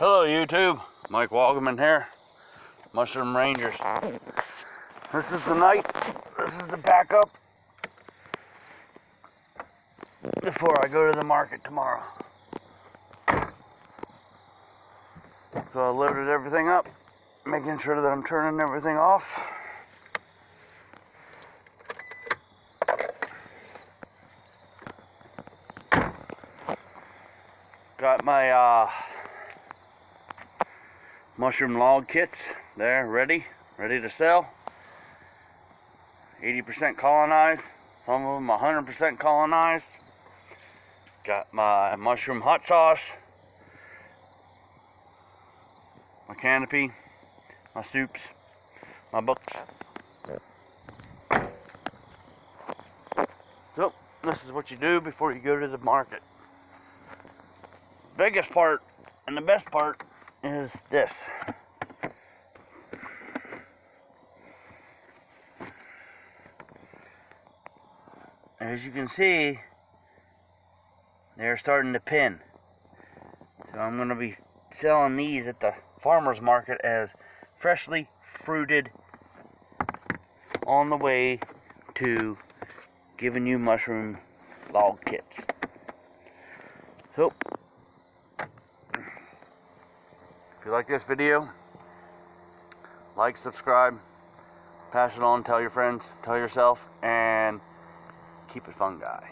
Hello YouTube, Mike Walgerman here, Mushroom Rangers. This is the night, this is the backup before I go to the market tomorrow. So I loaded everything up, making sure that I'm turning everything off. Got my mushroom log kits there, ready to sell. 80% colonized, some of them 100% colonized. Got my mushroom hot sauce, my canopy, my soups, my books. So this is what you do before you go to the market. Biggest part and the best part is this. As you can see, they're starting to pin. So I'm going to be selling these at the farmer's market as freshly fruited, on the way to giving you mushroom log kits. So if you like this video, like, subscribe, pass it on, tell your friends, tell yourself, and keep it fun, guy.